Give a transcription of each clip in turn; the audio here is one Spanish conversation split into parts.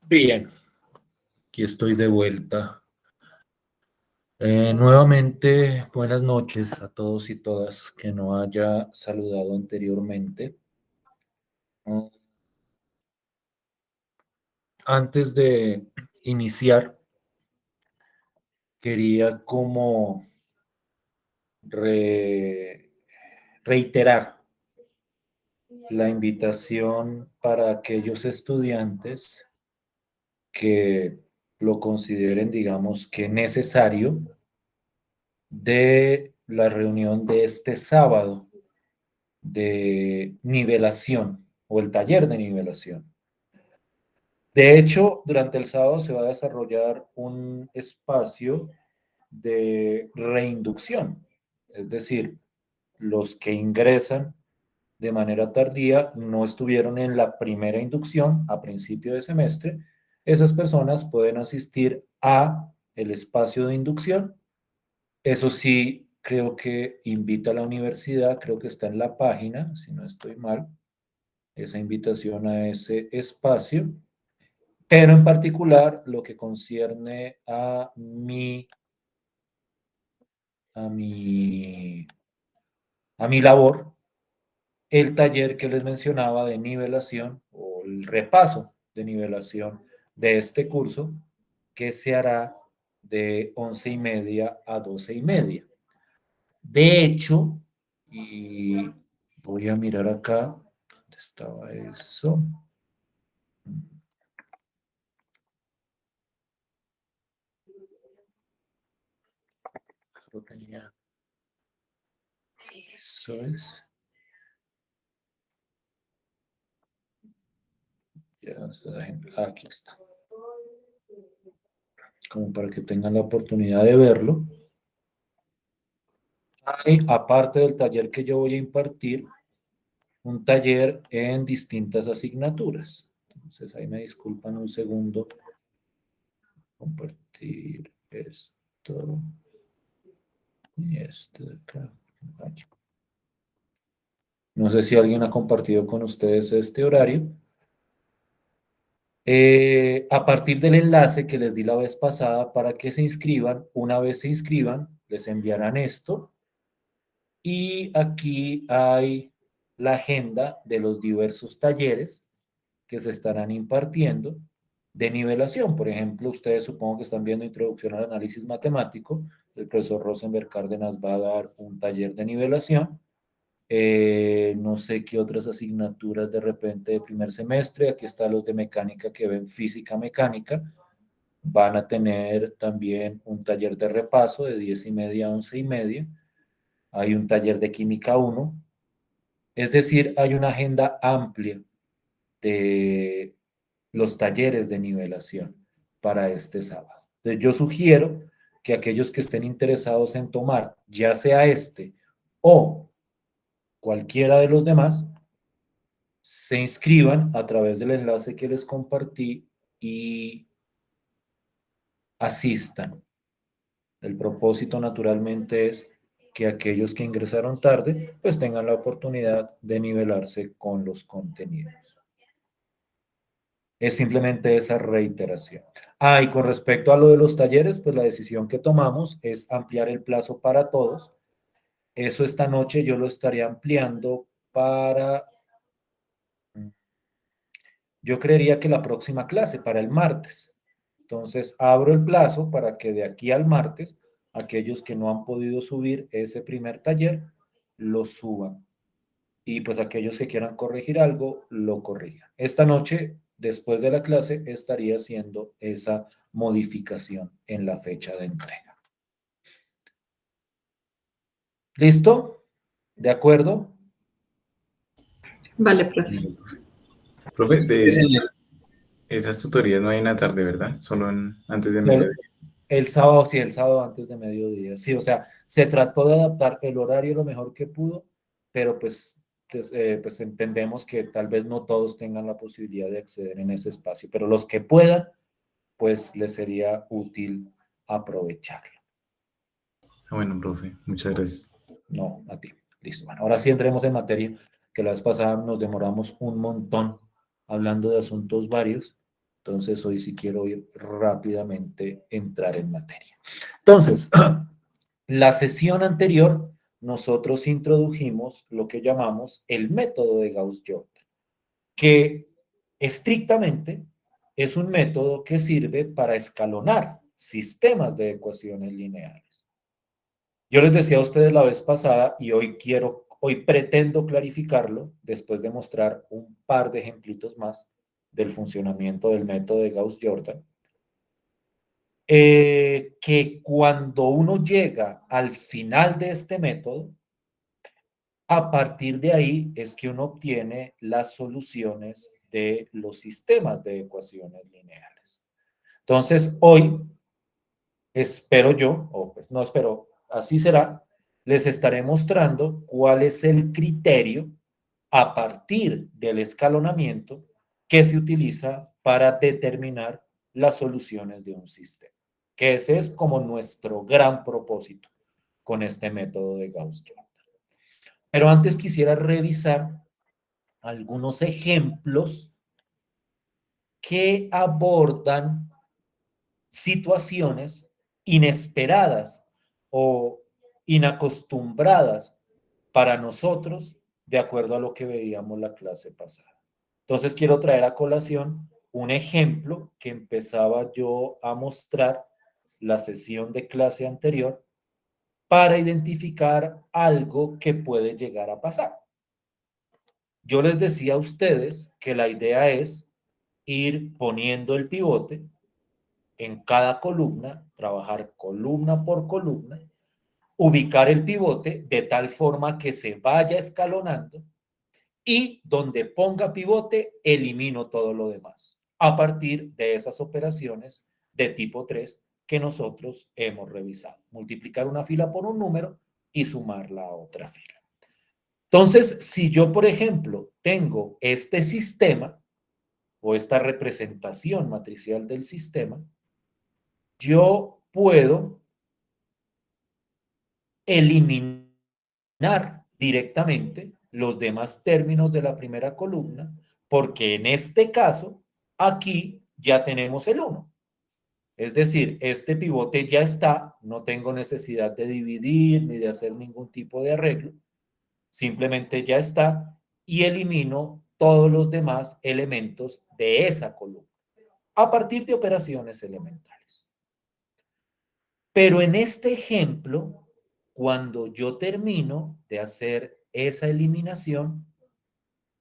Bien, aquí estoy de vuelta. Nuevamente, buenas noches a todos y todas que no haya saludado anteriormente. Mm, Antes de iniciar, quería como reiterar la invitación para aquellos estudiantes que lo consideren, digamos, que necesario de la reunión de este sábado de nivelación o el taller de nivelación. De hecho, durante el sábado se va a desarrollar un espacio de reinducción, es decir, los que ingresan de manera tardía no estuvieron en la primera inducción a principio de semestre, esas personas pueden asistir a el espacio de inducción. Eso sí, creo que invita a la universidad, creo que está en la página, si no estoy mal, esa invitación a ese espacio, pero en particular lo que concierne a mi, a mi labor, el taller que les mencionaba de nivelación o el repaso de nivelación de este curso, que se hará de 11:30 a 12:30. De hecho, y voy a mirar acá, ¿dónde estaba eso? Lo tenía. Eso es. Ya aquí está. Como para que tengan la oportunidad de verlo. Hay, aparte del taller que yo voy a impartir, un taller en distintas asignaturas. Entonces, ahí me disculpan un segundo. Compartir esto y esto de acá. Vaya. No sé si alguien ha compartido con ustedes este horario. A partir del enlace que les di la vez pasada para que se inscriban, una vez se inscriban, les enviarán esto. Y aquí hay la agenda de los diversos talleres que se estarán impartiendo de nivelación. Por ejemplo, ustedes supongo que están viendo Introducción al Análisis Matemático. El profesor Rosenberg Cárdenas va a dar un taller de nivelación. No sé qué otras asignaturas de repente de primer semestre. Aquí están los de mecánica que ven física mecánica. Van a tener también un taller de repaso de 10:30 a 11:30. Hay un taller de química 1. Es decir, hay una agenda amplia de los talleres de nivelación para este sábado. Entonces, yo sugiero que aquellos que estén interesados en tomar, ya sea este o cualquiera de los demás, se inscriban a través del enlace que les compartí y asistan. El propósito naturalmente es que aquellos que ingresaron tarde pues tengan la oportunidad de nivelarse con los contenidos. Es simplemente esa reiteración. Y con respecto a lo de los talleres, pues la decisión que tomamos es ampliar el plazo para todos. Eso esta noche yo lo estaré ampliando para, yo creería que la próxima clase, para el martes. Entonces, abro el plazo para que de aquí al martes, aquellos que no han podido subir ese primer taller, lo suban. Y pues aquellos que quieran corregir algo, lo corrijan. Esta noche, después de la clase, estaría haciendo esa modificación en la fecha de entrega. ¿Listo? ¿De acuerdo? Vale, profe. Profe, Sí, de señor. esas tutorías no hay en la tarde, ¿verdad? Solo antes de El, mediodía. el sábado, sí, el sábado antes de mediodía. Sí, o sea, se trató de adaptar el horario lo mejor que pudo, pero pues entendemos que tal vez no todos tengan la posibilidad de acceder en ese espacio, pero los que puedan, pues les sería útil aprovecharlo. Bueno, profe, muchas gracias. No, a ti. Listo. Bueno, ahora sí entremos en materia, que la vez pasada nos demoramos un montón hablando de asuntos varios. Entonces, hoy sí quiero ir rápidamente, entrar en materia. Entonces, la sesión anterior, nosotros introdujimos lo que llamamos el método de Gauss-Jordan, que estrictamente es un método que sirve para escalonar sistemas de ecuaciones lineales. Yo les decía a ustedes la vez pasada y hoy pretendo clarificarlo después de mostrar un par de ejemplitos más del funcionamiento del método de Gauss-Jordan, que cuando uno llega al final de este método, a partir de ahí es que uno obtiene las soluciones de los sistemas de ecuaciones lineales. Entonces, hoy espero yo, o pues no espero, así será, les estaré mostrando cuál es el criterio a partir del escalonamiento que se utiliza para determinar las soluciones de un sistema. Que ese es como nuestro gran propósito con este método de Gauss-Jordan. Pero antes quisiera revisar algunos ejemplos que abordan situaciones inesperadas o inacostumbradas para nosotros de acuerdo a lo que veíamos la clase pasada. Entonces quiero traer a colación un ejemplo que empezaba yo a mostrar la sesión de clase anterior para identificar algo que puede llegar a pasar. Yo les decía a ustedes que la idea es ir poniendo el pivote en cada columna, trabajar columna por columna, ubicar el pivote de tal forma que se vaya escalonando y donde ponga pivote, elimino todo lo demás a partir de esas operaciones de tipo 3 que nosotros hemos revisado. Multiplicar una fila por un número y sumarla a otra fila. Entonces, si yo, por ejemplo, tengo este sistema o esta representación matricial del sistema, yo puedo eliminar directamente los demás términos de la primera columna, porque en este caso, aquí ya tenemos el 1. Es decir, este pivote ya está, no tengo necesidad de dividir ni de hacer ningún tipo de arreglo, simplemente ya está y elimino todos los demás elementos de esa columna a partir de operaciones elementales. Pero en este ejemplo, cuando yo termino de hacer esa eliminación,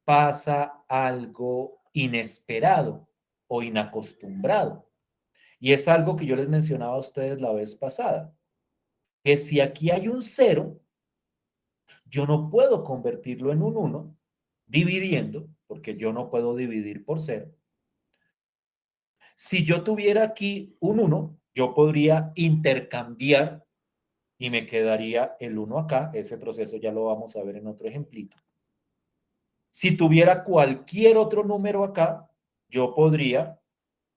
pasa algo inesperado o inacostumbrado. Y es algo que yo les mencionaba a ustedes la vez pasada, que si aquí hay un 0, yo no puedo convertirlo en un 1 dividiendo, porque yo no puedo dividir por 0. Si yo tuviera aquí un 1, yo podría intercambiar y me quedaría el 1 acá. Ese proceso ya lo vamos a ver en otro ejemplito. Si tuviera cualquier otro número acá, yo podría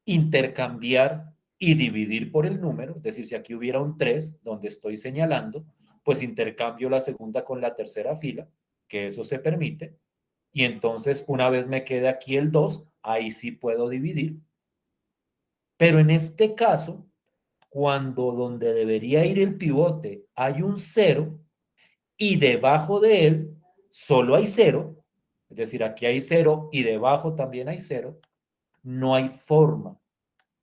intercambiar y dividir por el número. Es decir, si aquí hubiera un 3 donde estoy señalando, pues intercambio la segunda con la tercera fila, que eso se permite. Y entonces, una vez me quede aquí el 2, ahí sí puedo dividir. Pero en este caso, cuando donde debería ir el pivote hay un 0 y debajo de él solo hay 0, es decir, aquí hay 0 y debajo también hay 0, no hay forma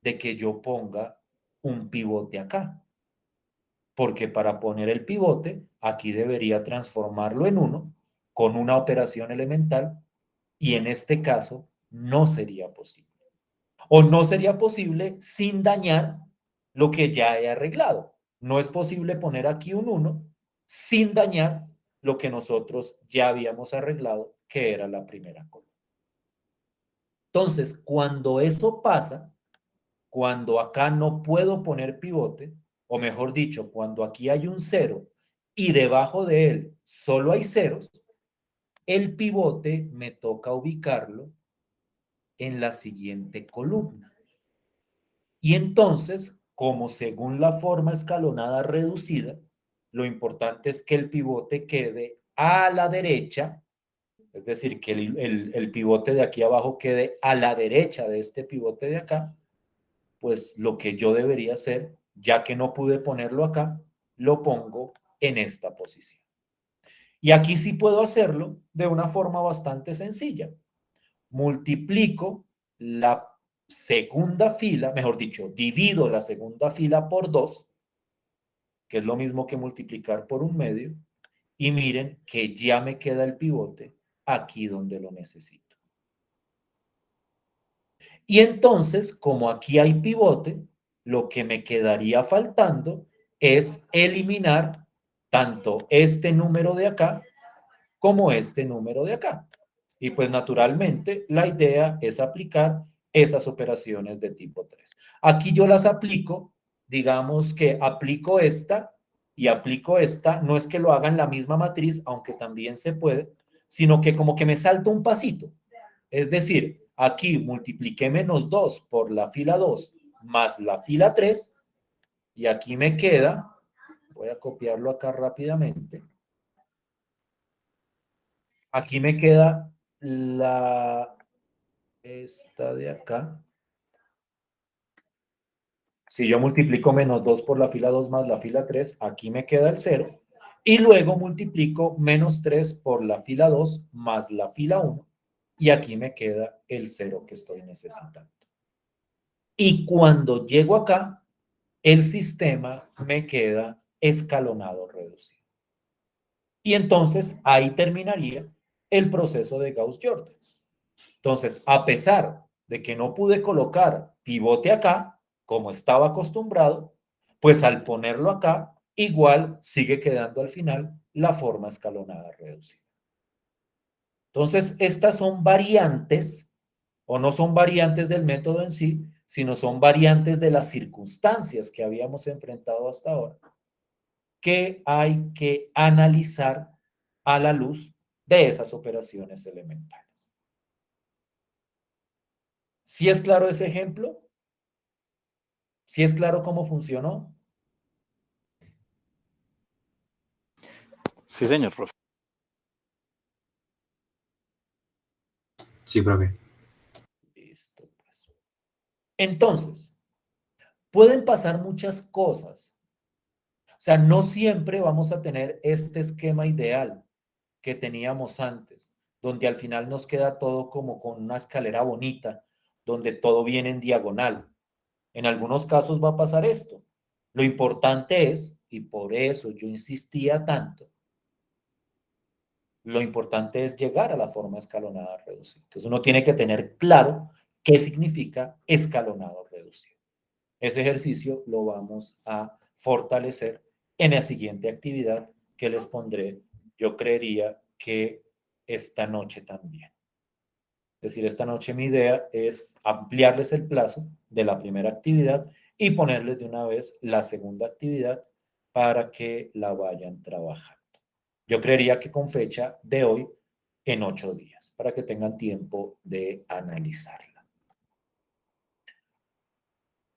de que yo ponga un pivote acá. Porque para poner el pivote, aquí debería transformarlo en 1 con una operación elemental y en este caso no sería posible. O no sería posible sin dañar lo que ya he arreglado. No es posible poner aquí un 1 sin dañar lo que nosotros ya habíamos arreglado, que era la primera columna. Entonces, cuando eso pasa, cuando acá no puedo poner pivote, o mejor dicho, cuando aquí hay un 0 y debajo de él solo hay ceros, el pivote me toca ubicarlo en la siguiente columna. Y entonces, como según la forma escalonada reducida, lo importante es que el pivote quede a la derecha es decir, que el pivote de aquí abajo quede a la derecha de este pivote de acá, pues lo que yo debería hacer, ya que no pude ponerlo acá, lo pongo en esta posición. Y aquí sí puedo hacerlo de una forma bastante sencilla. Multiplico la segunda fila, mejor dicho, divido la segunda fila por 2, que es lo mismo que multiplicar por 1/2, y miren que ya me queda el pivote aquí donde lo necesito. Y entonces, como aquí hay pivote, lo que me quedaría faltando es eliminar tanto este número de acá como este número de acá. Y pues naturalmente la idea es aplicar esas operaciones de tipo 3. Aquí yo las aplico, digamos que aplico esta y aplico esta, no es que lo haga en la misma matriz, aunque también se puede, sino que como que me salto un pasito. Es decir, aquí multipliqué -2 por la fila 2 más la fila 3 y aquí me queda, voy a copiarlo acá rápidamente, aquí me queda esta de acá. Si yo multiplico -2 por la fila 2 más la fila 3, aquí me queda el 0. Y luego multiplico -3 por la fila 2 más la fila 1. Y aquí me queda el 0 que estoy necesitando. Y cuando llego acá, el sistema me queda escalonado reducido. Y entonces ahí terminaría el proceso de Gauss-Jordan. Entonces, a pesar de que no pude colocar pivote acá, como estaba acostumbrado, pues al ponerlo acá, igual sigue quedando al final la forma escalonada reducida. Entonces, estas son variantes, o no son variantes del método en sí, sino son variantes de las circunstancias que habíamos enfrentado hasta ahora, que hay que analizar a la luz de esas operaciones elementales. ¿Sí es claro ese ejemplo? ¿Sí es claro cómo funcionó? Sí, señor, profe. Sí, profe. Listo, pues. Entonces, pueden pasar muchas cosas. O sea, no siempre vamos a tener este esquema ideal que teníamos antes, donde al final nos queda todo como con una escalera bonita, donde todo viene en diagonal. En algunos casos va a pasar esto. Lo importante es, y por eso yo insistía tanto, lo importante es llegar a la forma escalonada reducida. Entonces uno tiene que tener claro qué significa escalonado reducido. Ese ejercicio lo vamos a fortalecer en la siguiente actividad que les pondré. Yo creería que esta noche también. Es decir, esta noche mi idea es ampliarles el plazo de la primera actividad y ponerles de una vez la segunda actividad para que la vayan trabajando. Yo creería que con fecha de hoy en 8 días, para que tengan tiempo de analizarla.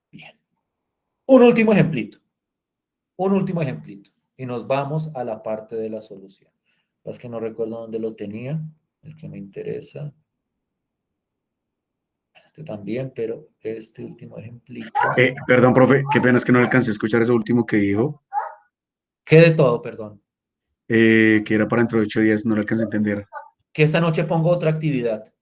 Bien. Un último ejemplito. Un último ejemplito. Y nos vamos a la parte de la solución. Es que no recuerdo dónde lo tenía, el que me interesa. Este también, pero este último ejemplito. Perdón, profe, qué pena es que no alcancé a escuchar eso último que dijo, ¿Qué de todo, perdón? que era para dentro de 8 días, no lo alcancé a entender. Que esta noche pongo otra actividad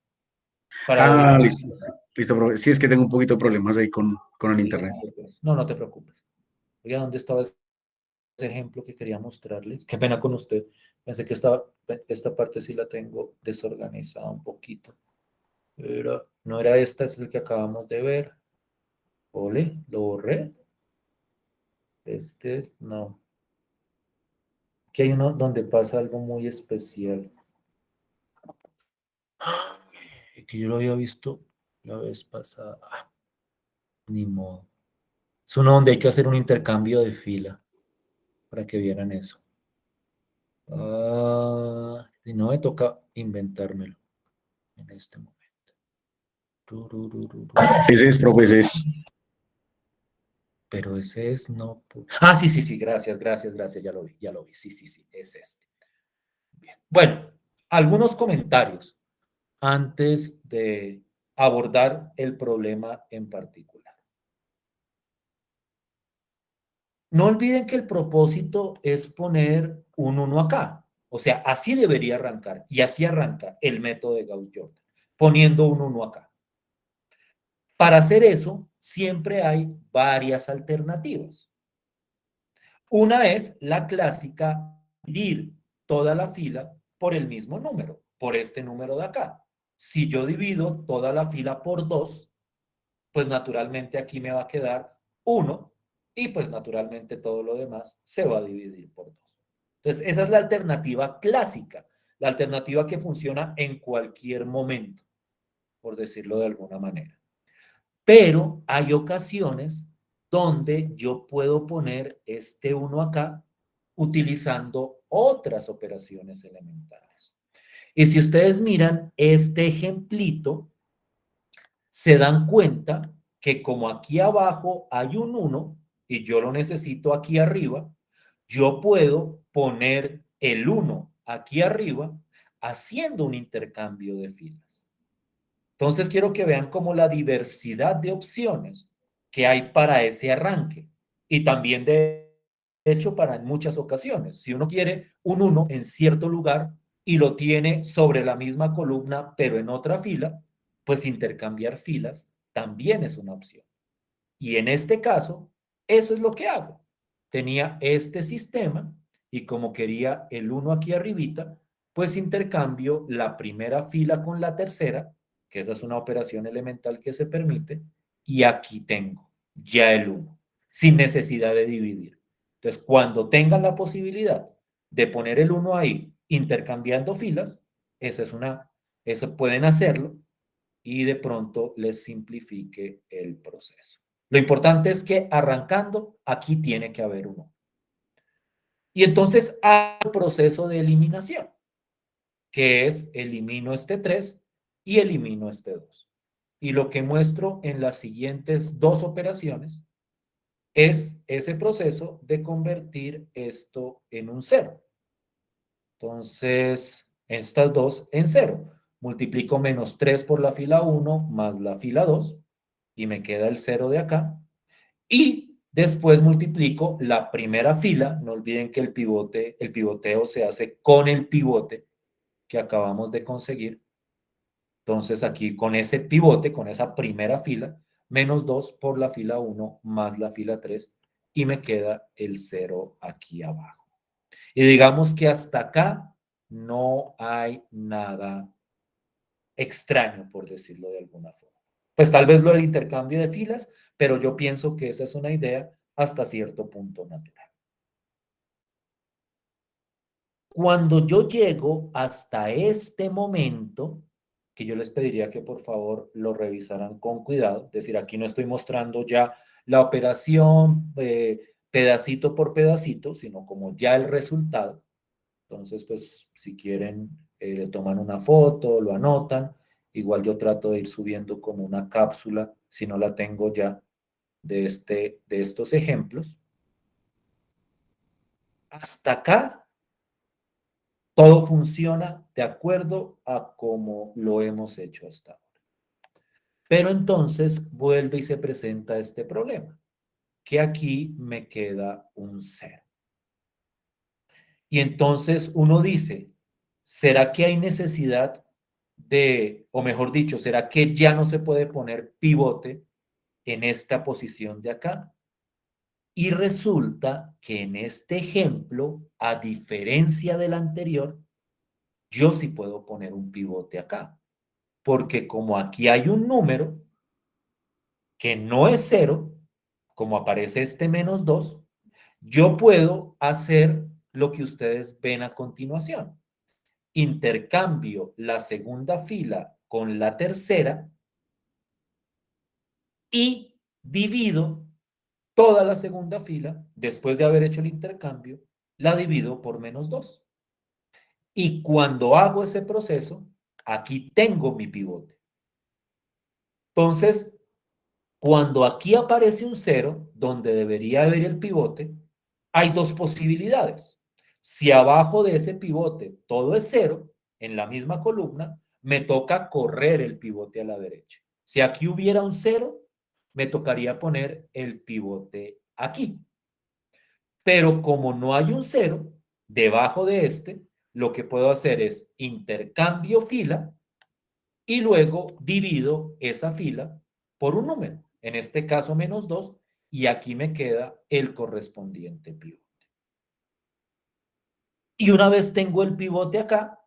para hoy. Ah, listo. Listo, profe. Sí, es que tengo un poquito de problemas ahí con el internet. Listo, pues. No, no te preocupes. Oiga, ¿dónde estaba ese ejemplo que quería mostrarles? Qué pena con usted. Pensé que esta parte sí la tengo desorganizada un poquito. Pero no era esta, es el que acabamos de ver. Ole, lo borré. No. Aquí hay uno donde pasa algo muy especial. Que yo lo había visto la vez pasada. Ni modo. Es uno donde hay que hacer un intercambio de fila para que vieran eso. Si no, me toca inventármelo en este momento. Tururururu. Ese es, profe, ese es. Pero ese es no. Ah, sí, gracias, ya lo vi, sí, es este. Bien. Bueno, Algunos comentarios antes de abordar el problema en particular. No olviden que el propósito es poner un 1 acá. O sea, así debería arrancar. Y así arranca el método de Gauss-Jordan, poniendo un 1 acá. Para hacer eso, siempre hay varias alternativas. Una es la clásica, dividir toda la fila por el mismo número, por este número de acá. Si yo divido toda la fila por 2, pues naturalmente aquí me va a quedar 1 y pues naturalmente todo lo demás se va a dividir por 2. Entonces, esa es la alternativa clásica, la alternativa que funciona en cualquier momento, por decirlo de alguna manera. Pero hay ocasiones donde yo puedo poner este 1 acá utilizando otras operaciones elementales. Y si ustedes miran este ejemplito, se dan cuenta que como aquí abajo hay un 1 y yo lo necesito aquí arriba, yo puedo poner el 1 aquí arriba haciendo un intercambio de filas. Entonces quiero que vean como la diversidad de opciones que hay para ese arranque y también de hecho para en muchas ocasiones. Si uno quiere un 1 en cierto lugar y lo tiene sobre la misma columna pero en otra fila, pues intercambiar filas también es una opción. Y en este caso, eso es lo que hago. Tenía este sistema y como quería el 1 aquí arribita, pues intercambio la primera fila con la tercera, que esa es una operación elemental que se permite, y aquí tengo ya el 1, sin necesidad de dividir. Entonces, cuando tengan la posibilidad de poner el 1 ahí, intercambiando filas, eso pueden hacerlo y de pronto les simplifique el proceso. Lo importante es que arrancando, aquí tiene que haber uno. Y entonces hay un proceso de eliminación, que es elimino este 3 y elimino este 2. Y lo que muestro en las siguientes dos operaciones es ese proceso de convertir esto en un 0. Entonces, estas dos en 0. Multiplico menos 3 por la fila 1 más la fila 2 y me queda el 0 de acá. Y después multiplico la primera fila. No olviden que el pivoteo se hace con el pivote que acabamos de conseguir. Entonces aquí con ese pivote, con esa primera fila, menos 2 por la fila 1 más la fila 3 y me queda el 0 aquí abajo. Y digamos que hasta acá no hay nada extraño, por decirlo de alguna forma. Pues tal vez lo del intercambio de filas, pero yo pienso que esa es una idea hasta cierto punto natural. Cuando yo llego hasta este momento, que yo les pediría que por favor lo revisaran con cuidado, es decir, aquí no estoy mostrando ya la operación pedacito por pedacito, sino como ya el resultado. Entonces, pues si quieren, toman una foto, lo anotan. Igual yo trato de ir subiendo como una cápsula, si no la tengo ya, de estos ejemplos. Hasta acá, todo funciona de acuerdo a cómo lo hemos hecho hasta ahora. Pero entonces vuelve y se presenta este problema, que aquí me queda un 0. Y entonces uno dice, ¿será que hay necesidad o mejor dicho, será que ya no se puede poner pivote en esta posición de acá? Y resulta que en este ejemplo, a diferencia del anterior, yo sí puedo poner un pivote acá, porque como aquí hay un número que no es 0, como aparece este menos 2, yo puedo hacer lo que ustedes ven a continuación. Intercambio la segunda fila con la tercera y divido toda la segunda fila, después de haber hecho el intercambio, la divido por menos 2. Y cuando hago ese proceso, aquí tengo mi pivote. Entonces, cuando aquí aparece un 0, donde debería haber el pivote, hay dos posibilidades. Si abajo de ese pivote todo es 0, en la misma columna, me toca correr el pivote a la derecha. Si aquí hubiera un 0, me tocaría poner el pivote aquí. Pero como no hay un 0, debajo de este, lo que puedo hacer es intercambio fila y luego divido esa fila por un número, en este caso -2, y aquí me queda el correspondiente pivote. Y una vez tengo el pivote acá,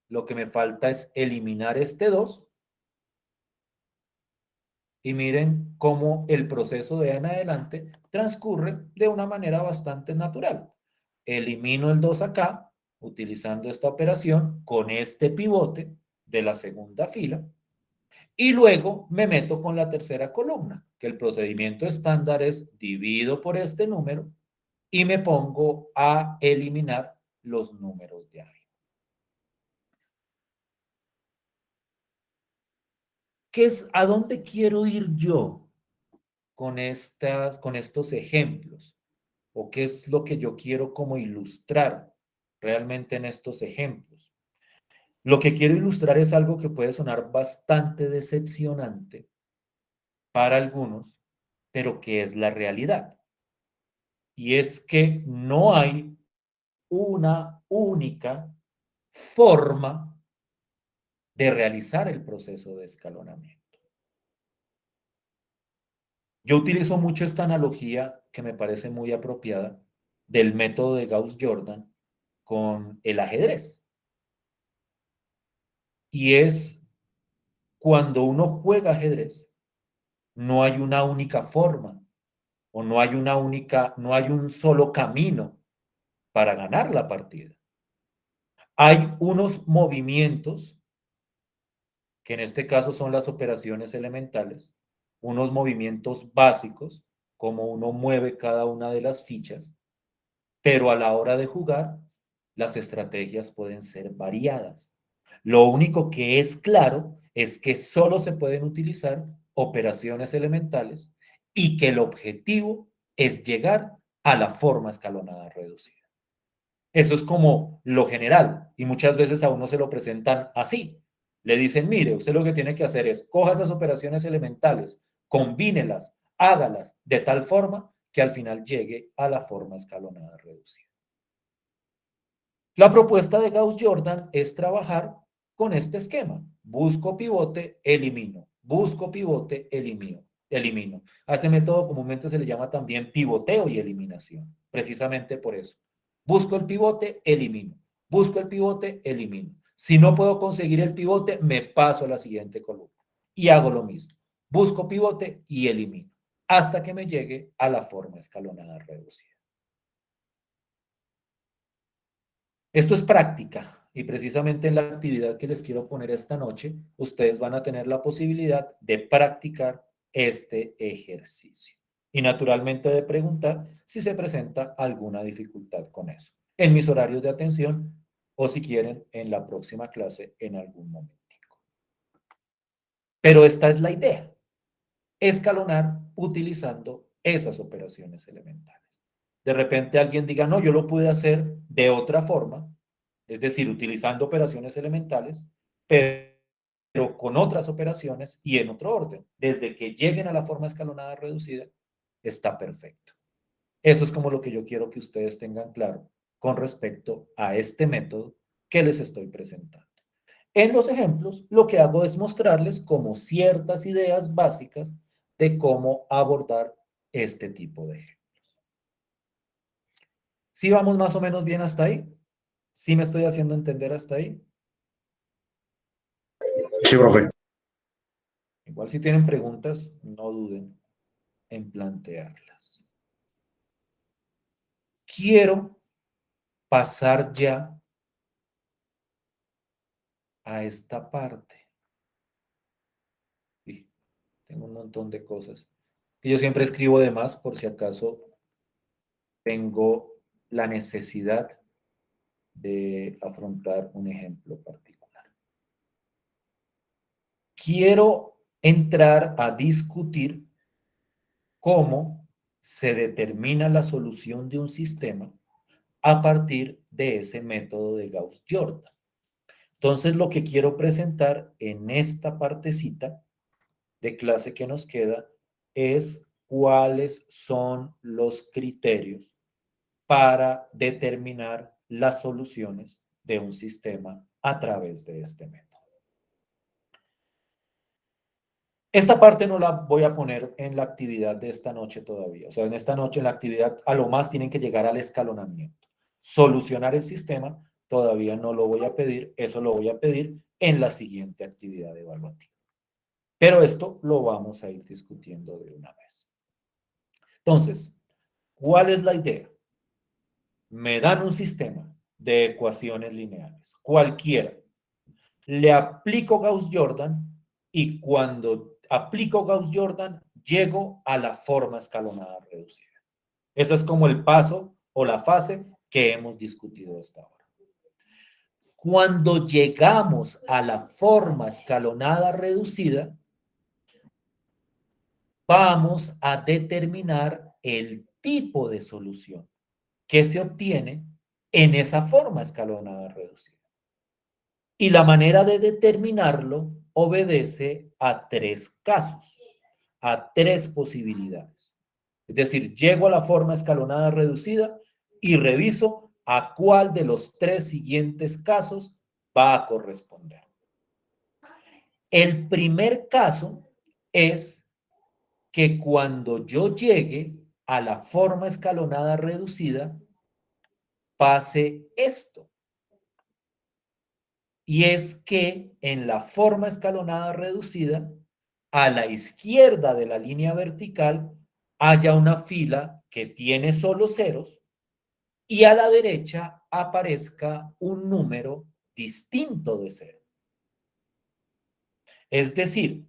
lo que me falta es eliminar este 2 y miren cómo el proceso de ahí en adelante transcurre de una manera bastante natural. Elimino el 2 acá, utilizando esta operación con este pivote de la segunda fila, y luego me meto con la tercera columna, que el procedimiento estándar es divido por este número y me pongo a eliminar los números de arriba. ¿A dónde quiero ir yo con estos ejemplos? ¿O qué es lo que yo quiero como ilustrar realmente en estos ejemplos? Lo que quiero ilustrar es algo que puede sonar bastante decepcionante para algunos, pero que es la realidad. Y es que no hay una única forma de realizar el proceso de escalonamiento. Yo utilizo mucho esta analogía que me parece muy apropiada del método de Gauss-Jordan con el ajedrez. Y es cuando uno juega ajedrez, no hay una única forma o no hay un solo camino para ganar la partida. Hay unos movimientos, que en este caso son las operaciones elementales, unos movimientos básicos, como uno mueve cada una de las fichas, pero a la hora de jugar, las estrategias pueden ser variadas. Lo único que es claro es que solo se pueden utilizar operaciones elementales y que el objetivo es llegar a la forma escalonada reducida. Eso es como lo general y muchas veces a uno se lo presentan así. Le dicen, mire, usted lo que tiene que hacer es coja esas operaciones elementales, combínelas, hágalas de tal forma que al final llegue a la forma escalonada reducida. La propuesta de Gauss-Jordan es trabajar con este esquema. Busco pivote, elimino. Busco pivote, elimino. A ese método comúnmente se le llama también pivoteo y eliminación, precisamente por eso. Busco el pivote, elimino. Busco el pivote, elimino. Si no puedo conseguir el pivote, me paso a la siguiente columna y hago lo mismo. Busco pivote y elimino hasta que me llegue a la forma escalonada reducida. Esto es práctica y precisamente en la actividad que les quiero poner esta noche, ustedes van a tener la posibilidad de practicar este ejercicio y naturalmente de preguntar si se presenta alguna dificultad con eso en mis horarios de atención o si quieren en la próxima clase en algún momentico. Pero esta es la idea, escalonar utilizando esas operaciones elementales. De repente alguien diga, no, yo lo pude hacer de otra forma, es decir, utilizando operaciones elementales, pero con otras operaciones y en otro orden. Desde que lleguen a la forma escalonada reducida, está perfecto. Eso es como lo que yo quiero que ustedes tengan claro con respecto a este método que les estoy presentando. En los ejemplos, lo que hago es mostrarles como ciertas ideas básicas de cómo abordar este tipo de ejemplos. ¿Sí vamos más o menos bien hasta ahí? ¿Sí me estoy haciendo entender hasta ahí? Sí, profe. Igual si tienen preguntas, no duden en plantearlas. Quiero pasar ya a esta parte. Sí, tengo un montón de cosas. Que yo siempre escribo de más por si acaso tengo la necesidad de afrontar un ejemplo particular. Quiero entrar a discutir cómo se determina la solución de un sistema a partir de ese método de Gauss-Jordan. Entonces, lo que quiero presentar en esta partecita de clase que nos queda es cuáles son los criterios para determinar las soluciones de un sistema a través de este método. Esta parte no la voy a poner en la actividad de esta noche todavía. O sea, en esta noche en la actividad a lo más tienen que llegar al escalonamiento. Solucionar el sistema todavía no lo voy a pedir, eso lo voy a pedir en la siguiente actividad evaluativa. Pero esto lo vamos a ir discutiendo de una vez. Entonces, ¿cuál es la idea? Me dan un sistema de ecuaciones lineales, cualquiera. Le aplico Gauss-Jordan y cuando aplico Gauss-Jordan llego a la forma escalonada reducida. Eso es como el paso o la fase que hemos discutido hasta ahora. Cuando llegamos a la forma escalonada reducida, vamos a determinar el tipo de solución que se obtiene en esa forma escalonada reducida. Y la manera de determinarlo obedece a tres casos, a tres posibilidades. Es decir, llego a la forma escalonada reducida y reviso a cuál de los tres siguientes casos va a corresponder. El primer caso es que cuando yo llegue a la forma escalonada reducida, pase esto. Y es que en la forma escalonada reducida, a la izquierda de la línea vertical, haya una fila que tiene solo ceros y a la derecha aparezca un número distinto de cero. Es decir,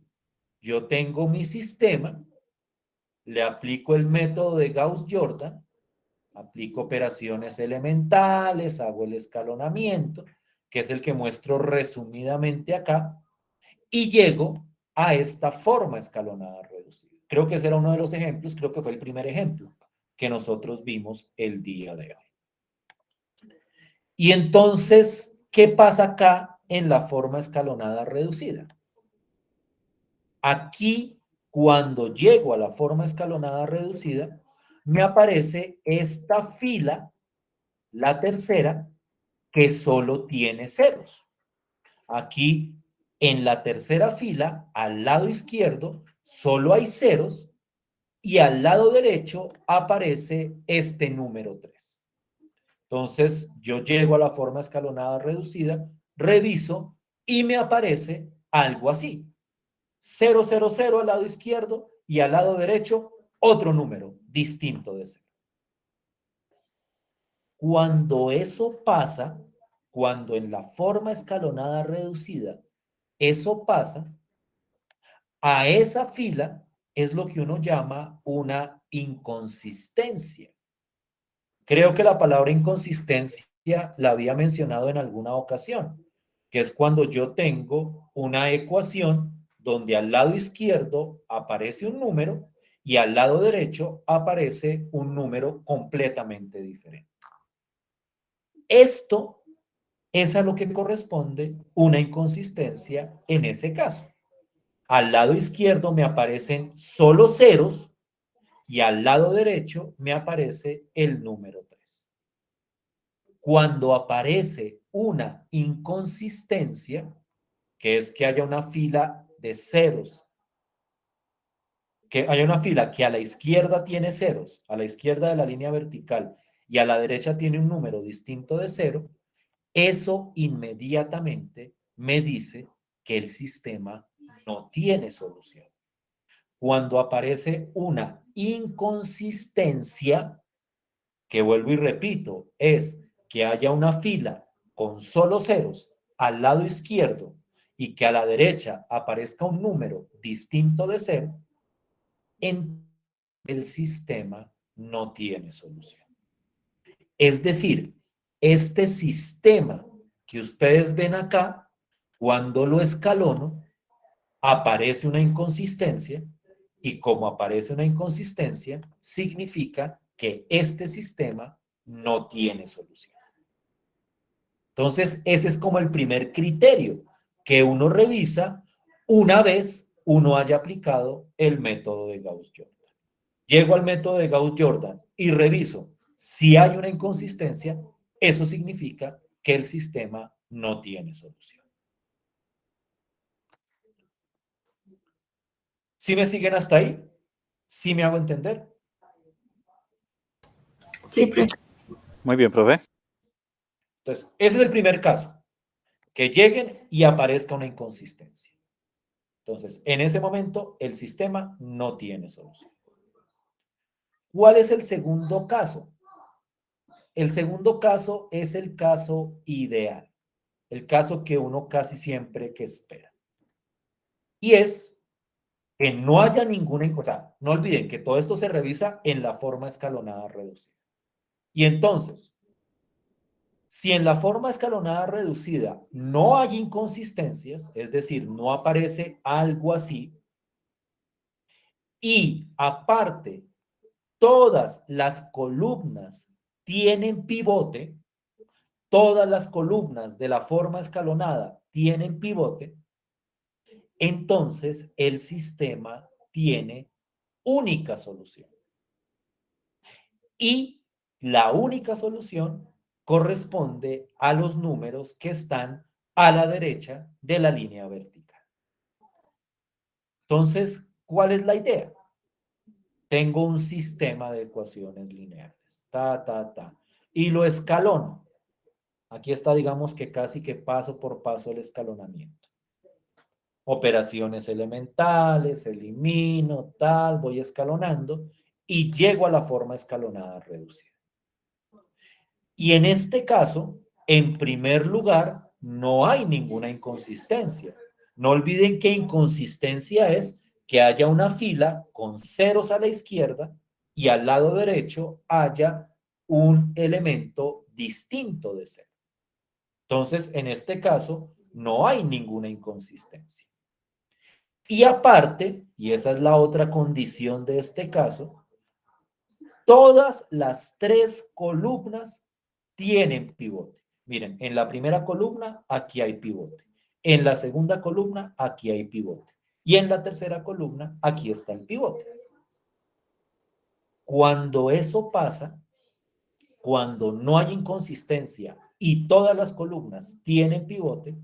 yo tengo mi sistema, le aplico el método de Gauss-Jordan, aplico operaciones elementales, hago el escalonamiento, que es el que muestro resumidamente acá, y llego a esta forma escalonada reducida. Creo que ese era uno de los ejemplos, creo que fue el primer ejemplo que nosotros vimos el día de hoy. Y entonces, ¿qué pasa acá en la forma escalonada reducida? Aquí, cuando llego a la forma escalonada reducida, me aparece esta fila, la tercera, que solo tiene ceros. Aquí, en la tercera fila, al lado izquierdo, solo hay ceros y al lado derecho aparece este número 3. Entonces, yo llego a la forma escalonada reducida, reviso y me aparece algo así. 0, 0, 0 al lado izquierdo y al lado derecho otro número distinto de 0. Cuando eso pasa, cuando en la forma escalonada reducida eso pasa, a esa fila es lo que uno llama una inconsistencia. Creo que la palabra inconsistencia la había mencionado en alguna ocasión, que es cuando yo tengo una ecuación donde al lado izquierdo aparece un número y al lado derecho aparece un número completamente diferente. Esto es a lo que corresponde una inconsistencia en ese caso. Al lado izquierdo me aparecen solo ceros y al lado derecho me aparece el número 3. Cuando aparece una inconsistencia, que es que haya una fila de ceros, que haya una fila que a la izquierda tiene ceros, a la izquierda de la línea vertical, y a la derecha tiene un número distinto de cero, eso inmediatamente me dice que el sistema no tiene solución. Cuando aparece una inconsistencia, que vuelvo y repito, es que haya una fila con solo ceros al lado izquierdo y que a la derecha aparezca un número distinto de cero, en el sistema no tiene solución. Es decir, este sistema que ustedes ven acá, cuando lo escalono, aparece una inconsistencia y como aparece una inconsistencia, significa que este sistema no tiene solución. Entonces, ese es como el primer criterio que uno revisa una vez uno haya aplicado el método de Gauss-Jordan. Llego al método de Gauss-Jordan y reviso si hay una inconsistencia, eso significa que el sistema no tiene solución. ¿Sí me siguen hasta ahí? ¿Sí me hago entender? Sí, profe. Muy bien, profe. Entonces, ese es el primer caso, que lleguen y aparezca una inconsistencia. Entonces, en ese momento, el sistema no tiene solución. ¿Cuál es el segundo caso? El segundo caso es el caso ideal, el caso que uno casi siempre que espera. Y es que no haya ninguna, o sea, no olviden que todo esto se revisa en la forma escalonada reducida. Y entonces, si en la forma escalonada reducida no hay inconsistencias, es decir, no aparece algo así, y aparte todas las columnas tienen pivote, todas las columnas de la forma escalonada tienen pivote, entonces el sistema tiene única solución. Y la única solución corresponde a los números que están a la derecha de la línea vertical. Entonces, ¿cuál es la idea? Tengo un sistema de ecuaciones lineales, y lo escalono. Aquí está, digamos que casi que paso por paso el escalonamiento. Operaciones elementales, elimino, voy escalonando y llego a la forma escalonada reducida. Y en este caso, en primer lugar, no hay ninguna inconsistencia. No olviden que inconsistencia es que haya una fila con ceros a la izquierda y al lado derecho haya un elemento distinto de cero. Entonces, en este caso, no hay ninguna inconsistencia. Y aparte, y esa es la otra condición de este caso, todas las tres columnas tienen pivote. Miren, en la primera columna aquí hay pivote. En la segunda columna aquí hay pivote. Y en la tercera columna aquí está el pivote. Cuando eso pasa, cuando no hay inconsistencia y todas las columnas tienen pivote,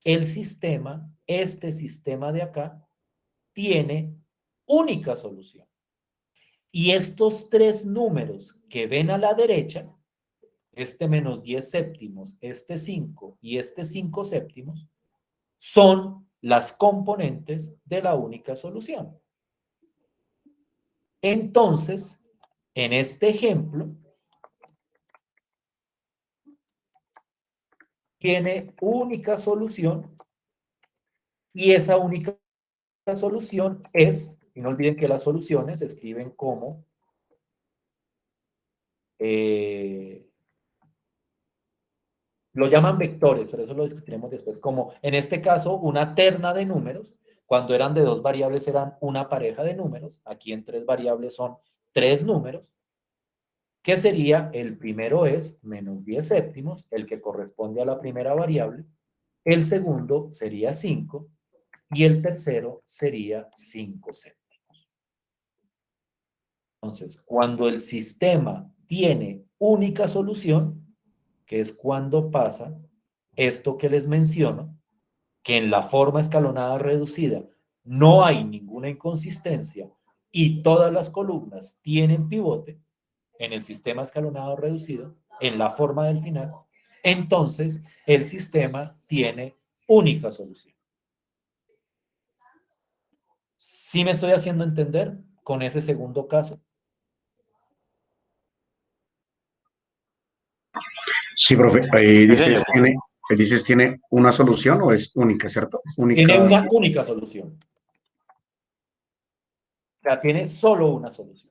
el sistema, este sistema de acá, tiene única solución. Y estos tres números que ven a la derecha, este menos 10 séptimos, este 5 y este 5 séptimos, son las componentes de la única solución. Entonces, en este ejemplo, tiene única solución y esa única solución es, y no olviden que las soluciones se escriben como lo llaman vectores, pero eso lo discutiremos después, como en este caso una terna de números, cuando eran de dos variables eran una pareja de números, aquí en tres variables son tres números, que sería, el primero es menos 10 séptimos, el que corresponde a la primera variable, el segundo sería 5 y el tercero sería 5 séptimos. Entonces, cuando el sistema tiene única solución, que es cuando pasa esto que les menciono, que en la forma escalonada reducida no hay ninguna inconsistencia y todas las columnas tienen pivote en el sistema escalonado reducido, en la forma del final, entonces el sistema tiene única solución. ¿Sí me estoy haciendo entender con ese segundo caso? Sí, profe. Sí, señor. Dices, ¿tiene una solución o es única, cierto? Tiene Única. una única solución. O sea, tiene solo una solución.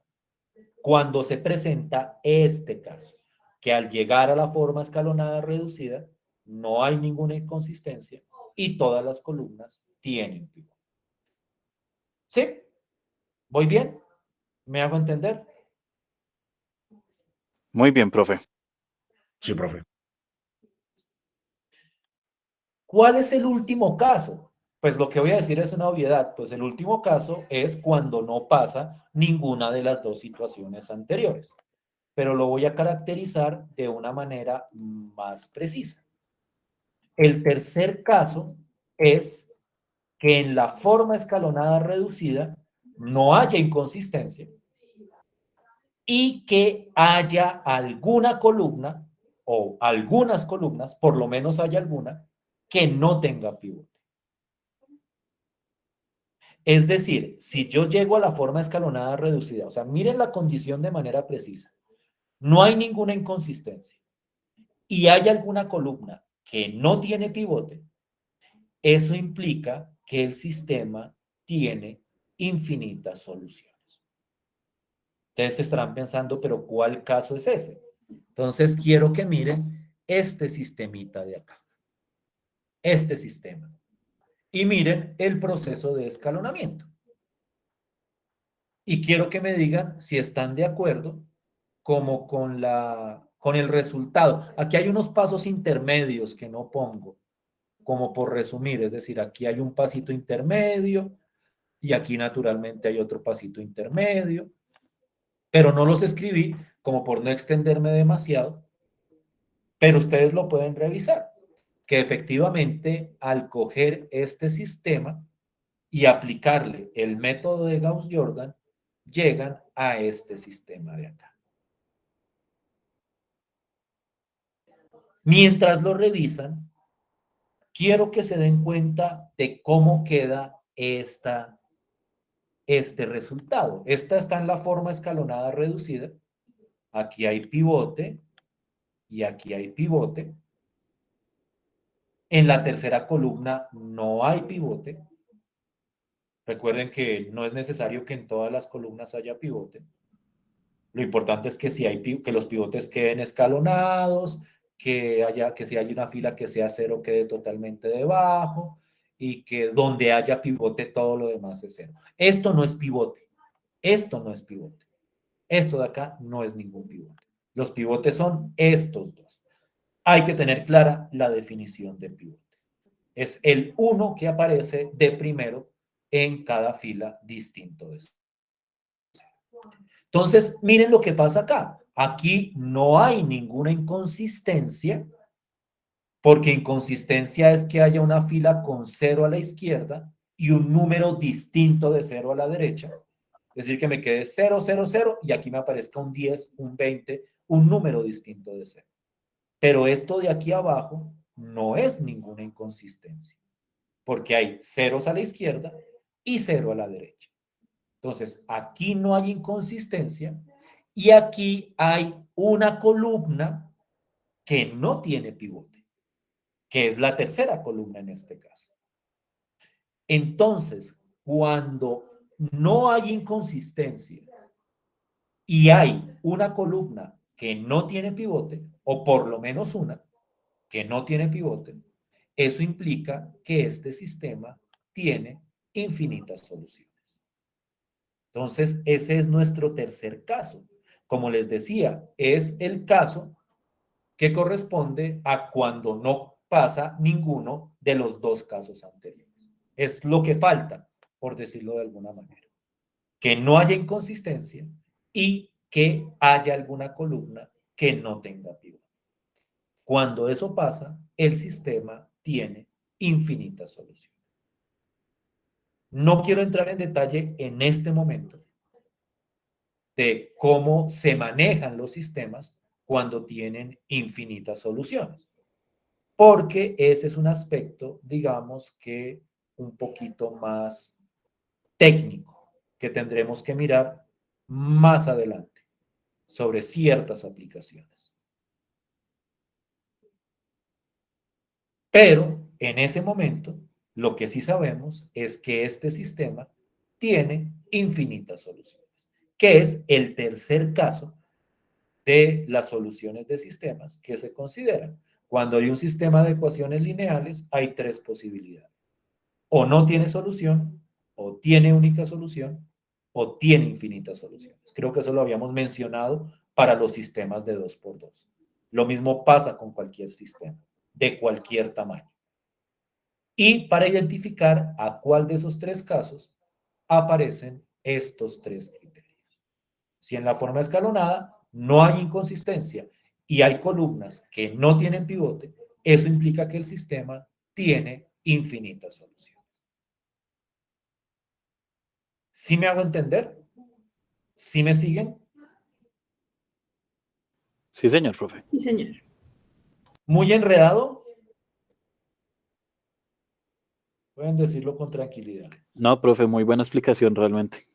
Cuando se presenta este caso, que al llegar a la forma escalonada reducida, no hay ninguna inconsistencia y todas las columnas tienen pivote. ¿Sí? ¿Voy bien? ¿Me hago entender? Muy bien, profe. Sí, profe. ¿Cuál es el último caso? Pues lo que voy a decir es una obviedad. Pues el último caso es cuando no pasa ninguna de las dos situaciones anteriores. Pero lo voy a caracterizar de una manera más precisa. El tercer caso es que en la forma escalonada reducida no haya inconsistencia y que haya alguna columna o algunas columnas, por lo menos haya alguna, que no tenga pivote. Es decir, si yo llego a la forma escalonada reducida, o sea, miren la condición de manera precisa, no hay ninguna inconsistencia y hay alguna columna que no tiene pivote, eso implica que el sistema tiene infinitas soluciones. Ustedes estarán pensando, pero ¿cuál caso es ese? Entonces quiero que miren este sistemita de acá, este sistema, y miren el proceso de escalonamiento. Y quiero que me digan si están de acuerdo como con el resultado. Aquí hay unos pasos intermedios que no pongo, como por resumir, es decir, aquí hay un pasito intermedio y aquí naturalmente hay otro pasito intermedio, pero no los escribí como por no extenderme demasiado, pero ustedes lo pueden revisar, que efectivamente al coger este sistema y aplicarle el método de Gauss-Jordan, llegan a este sistema de acá. Mientras lo revisan, quiero que se den cuenta de cómo queda este resultado. Esta está en la forma escalonada reducida. Aquí hay pivote y aquí hay pivote. En la tercera columna no hay pivote. Recuerden que no es necesario que en todas las columnas haya pivote. Lo importante es que, que los pivotes queden escalonados, que si hay una fila que sea cero quede totalmente debajo y que donde haya pivote todo lo demás es cero. Esto no es pivote. Esto no es pivote. Esto de acá no es ningún pivote. Los pivotes son estos dos. Hay que tener clara la definición de pivote. Es el uno que aparece de primero en cada fila distinto de eso. Entonces, miren lo que pasa acá. Aquí no hay ninguna inconsistencia, porque inconsistencia es que haya una fila con 0 a la izquierda y un número distinto de 0 a la derecha. Es decir, que me quede 0, 0, 0 y aquí me aparezca un 10, un 20, un número distinto de 0. Pero esto de aquí abajo no es ninguna inconsistencia, porque hay ceros a la izquierda y 0 a la derecha. Entonces, aquí no hay inconsistencia y aquí hay una columna que no tiene pivote, que es la tercera columna en este caso. Entonces, cuando no hay inconsistencia y hay una columna que no tiene pivote, o por lo menos una que no tiene pivote, eso implica que este sistema tiene infinitas soluciones. Entonces, ese es nuestro tercer caso. Como les decía, es el caso que corresponde a cuando no pasa ninguno de los dos casos anteriores. Es lo que falta, por decirlo de alguna manera. Que no haya inconsistencia y que haya alguna columna que no tenga pivote. Cuando eso pasa, el sistema tiene infinitas soluciones. No quiero entrar en detalle en este momento de cómo se manejan los sistemas cuando tienen infinitas soluciones, porque ese es un aspecto, digamos que un poquito más técnico que tendremos que mirar más adelante sobre ciertas aplicaciones. Pero en ese momento, lo que sí sabemos es que este sistema tiene infinitas soluciones, que es el tercer caso de las soluciones de sistemas que se consideran. Cuando hay un sistema de ecuaciones lineales, hay tres posibilidades. O no tiene solución, o tiene única solución, o tiene infinitas soluciones. Creo que eso lo habíamos mencionado para los sistemas de 2x2. Lo mismo pasa con cualquier sistema, de cualquier tamaño. y para identificar a cuál de esos tres casos aparecen estos tres criterios. Si en la forma escalonada no hay inconsistencia y hay columnas que no tienen pivote, eso implica que el sistema tiene infinitas soluciones. ¿Sí me hago entender? ¿Sí me siguen? Sí, señor, profe. Sí, señor. ¿Muy enredado? Pueden decirlo con tranquilidad. No, profe, muy buena explicación realmente.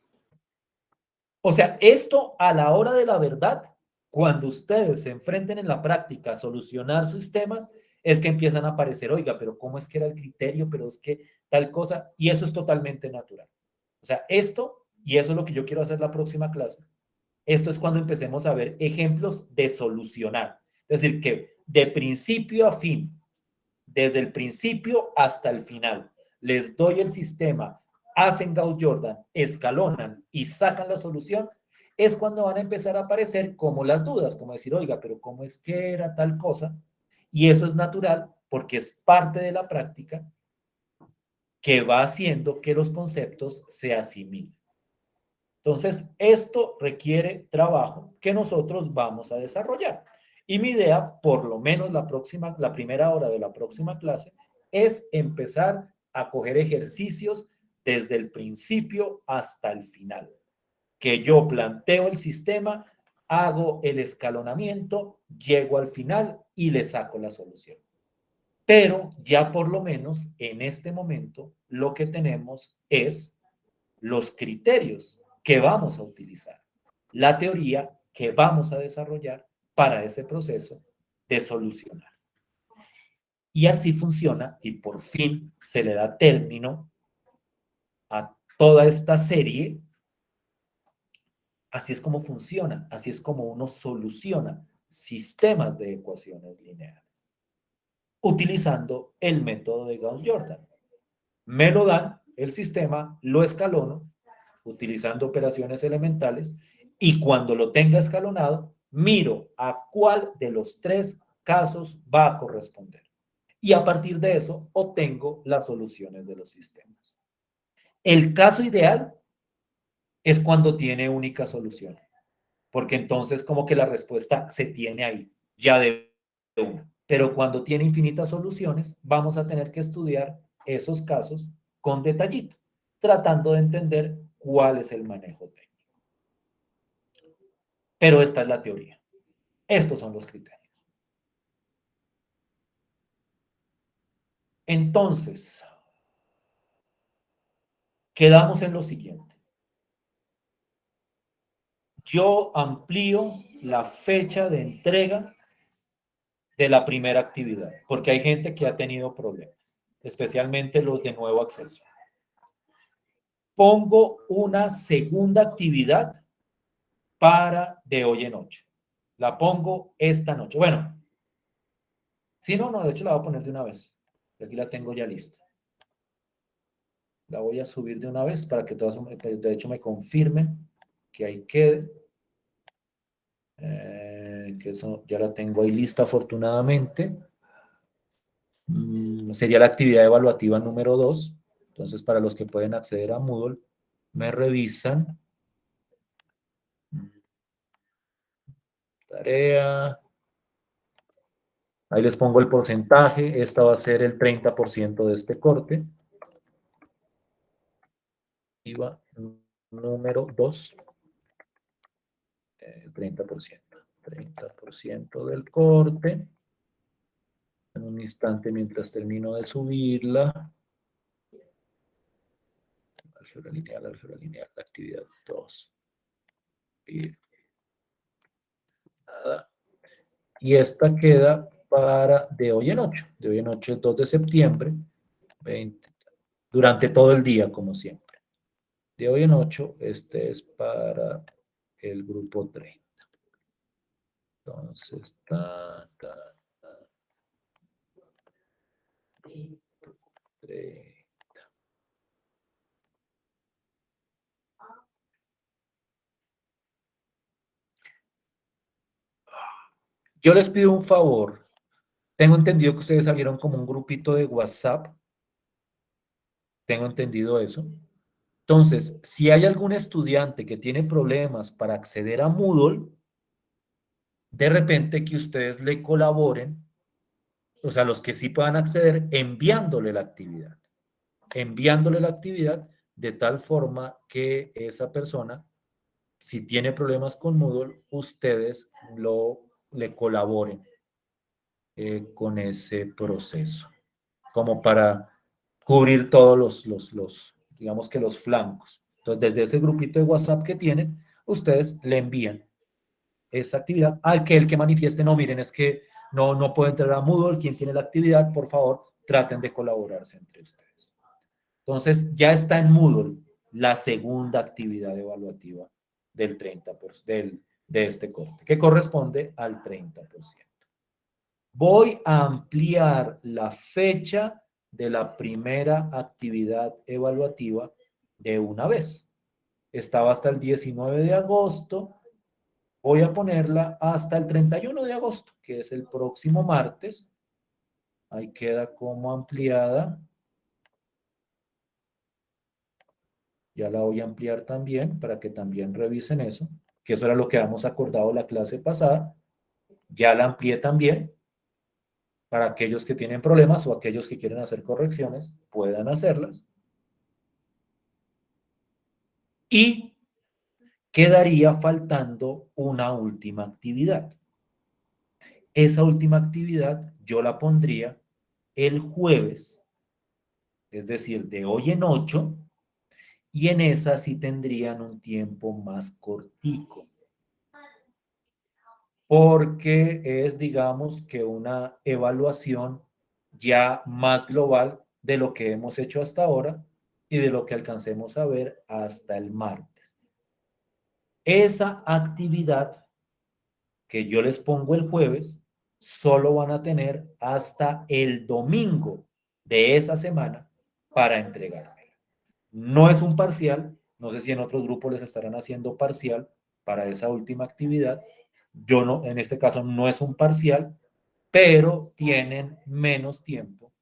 O sea, esto a la hora de la verdad, cuando ustedes se enfrenten en la práctica a solucionar sistemas, es que empiezan a aparecer, oiga, pero ¿cómo es que era el criterio? Pero es que tal cosa, y eso es totalmente natural. O sea, esto, y eso es lo que yo quiero hacer la próxima clase, esto es cuando empecemos a ver ejemplos de solucionar. Es decir, que de principio a fin, desde el principio hasta el final, les doy el sistema, hacen Gauss-Jordan, escalonan y sacan la solución, es cuando van a empezar a aparecer como las dudas, como decir, oiga, pero ¿cómo es que era tal cosa? Y eso es natural porque es parte de la práctica que va haciendo que los conceptos se asimilen. Entonces, esto requiere trabajo que nosotros vamos a desarrollar. Y mi idea, por lo menos la primera hora de la próxima clase, es empezar a coger ejercicios desde el principio hasta el final. Que yo planteo el sistema, hago el escalonamiento, llego al final y le saco la solución. Pero ya por lo menos en este momento lo que tenemos es los criterios que vamos a utilizar, la teoría que vamos a desarrollar para ese proceso de solucionar. Y así funciona y por fin se le da término a toda esta serie. Así es como funciona, así es como uno soluciona sistemas de ecuaciones lineales utilizando el método de Gauss-Jordan. Me lo dan, el sistema, lo escalono utilizando operaciones elementales y cuando lo tenga escalonado, miro a cuál de los tres casos va a corresponder. Y a partir de eso, obtengo las soluciones de los sistemas. El caso ideal es cuando tiene única solución, porque entonces como que la respuesta se tiene ahí, ya de una. Pero cuando tiene infinitas soluciones, vamos a tener que estudiar esos casos con detallito, tratando de entender cuál es el manejo técnico. Pero esta es la teoría. Estos son los criterios. Entonces, quedamos en lo siguiente. Yo amplío la fecha de entrega de la primera actividad, porque hay gente que ha tenido problemas, especialmente los de nuevo acceso. Pongo una segunda actividad para de hoy en 8. La pongo esta noche. Bueno, si no, de hecho la voy a poner de una vez. Aquí la tengo ya lista. La voy a subir de una vez para que todas, de hecho, me confirmen que ahí quede. Que eso ya la tengo ahí lista afortunadamente. Sería la actividad evaluativa número 2. Entonces, para los que pueden acceder a Moodle, me revisan. Tarea. Ahí les pongo el porcentaje. Esta va a ser el 30% de este corte. IVA número 2. 30%. 30% del corte. En un instante mientras termino de subirla. Álgebra lineal, la actividad 2. Y nada. Y esta queda para de hoy en 8. De hoy en 8 es 2 de septiembre. 20, durante todo el día, como siempre. De hoy en 8, este es para el grupo 30. Entonces, yo les pido un favor. Tengo entendido que ustedes abrieron como un grupito de WhatsApp Tengo entendido eso. Entonces, si hay algún estudiante que tiene problemas para acceder a Moodle, de repente que ustedes le colaboren, o sea, los que sí puedan acceder, enviándole la actividad de tal forma que esa persona, si tiene problemas con Moodle, ustedes le colaboren con ese proceso, como para cubrir todos digamos que los flancos. Entonces, desde ese grupito de WhatsApp que tienen, ustedes le envían esa actividad al que el que manifieste, no, miren, es que no puedo entrar a Moodle, quien tiene la actividad, por favor, traten de colaborarse entre ustedes. Entonces, ya está en Moodle la segunda actividad evaluativa del 30%, de este corte, que corresponde al 30%. Voy a ampliar la fecha de la primera actividad evaluativa de una vez. Estaba hasta el 19 de agosto. Voy a ponerla hasta el 31 de agosto, que es el próximo martes. Ahí queda como ampliada. Ya la voy a ampliar también para que también revisen eso, que eso era lo que habíamos acordado la clase pasada. Ya la amplié también para aquellos que tienen problemas o aquellos que quieren hacer correcciones, puedan hacerlas. Y quedaría faltando una última actividad. Esa última actividad yo la pondría el jueves, es decir, de hoy en 8, y en esa sí tendrían un tiempo más cortico, porque es, digamos, que una evaluación ya más global de lo que hemos hecho hasta ahora y de lo que alcancemos a ver hasta el martes. Esa actividad que yo les pongo el jueves, solo van a tener hasta el domingo de esa semana para entregármela. No es un parcial, no sé si en otros grupos les estarán haciendo parcial para esa última actividad. Yo no, en este caso no es un parcial, pero tienen menos tiempo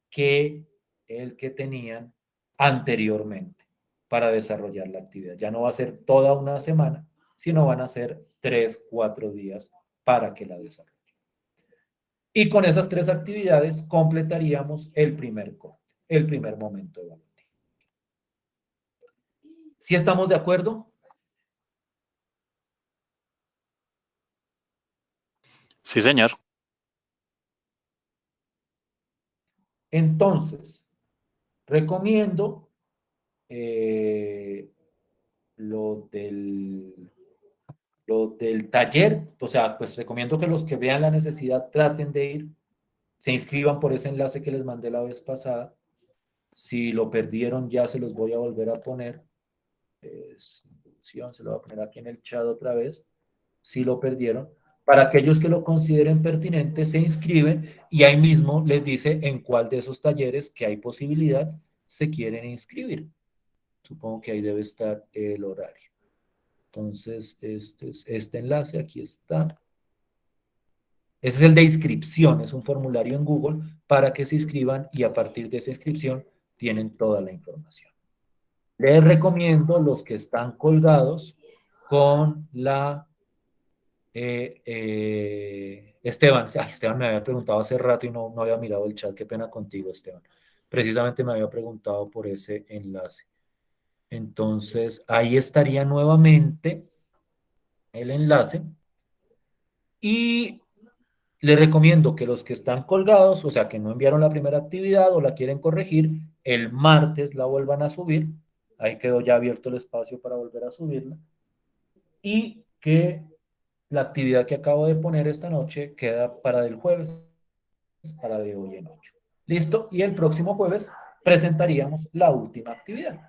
que el que tenían anteriormente para desarrollar la actividad. Ya no va a ser toda una semana, sino van a ser 3, 4 días para que la desarrollen. Y con esas 3 actividades completaríamos el primer corte, el primer momento evaluativo. ¿Sí estamos de acuerdo? Sí, señor. Entonces, recomiendo lo del taller, o sea, pues recomiendo que los que vean la necesidad traten de ir, se inscriban por ese enlace que les mandé la vez pasada. Si lo perdieron, ya se los voy a volver a poner. Se lo voy a poner aquí en el chat otra vez. Si lo perdieron. Para aquellos que lo consideren pertinente, se inscriben y ahí mismo les dice en cuál de esos talleres que hay posibilidad se quieren inscribir. Supongo que ahí debe estar el horario. Entonces, este enlace, aquí está. Ese es el de inscripción, es un formulario en Google para que se inscriban y a partir de esa inscripción tienen toda la información. Les recomiendo los que están colgados con la... Esteban, Esteban me había preguntado hace rato y no había mirado el chat, qué pena contigo, Esteban. Precisamente me había preguntado por ese enlace. Entonces, ahí estaría nuevamente el enlace y les recomiendo que los que están colgados, o sea, que no enviaron la primera actividad o la quieren corregir, el martes la vuelvan a subir. Ahí quedó ya abierto el espacio para volver a subirla. Y que la actividad que acabo de poner esta noche queda para el jueves, para de hoy en 8. ¿Listo? Y el próximo jueves presentaríamos la última actividad,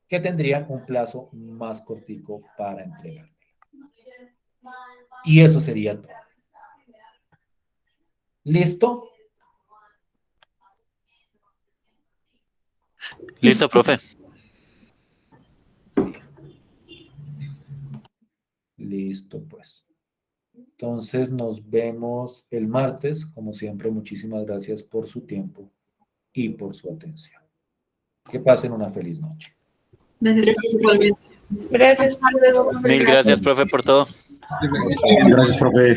que tendrían un plazo más cortico para entregar. Y eso sería todo. ¿Listo? Listo, profe. Listo, pues. Entonces nos vemos el martes. Como siempre, muchísimas gracias por su tiempo y por su atención. Que pasen una feliz noche. Gracias, igualmente. Gracias, hasta luego. Mil gracias, profe, por todo. Gracias, profe.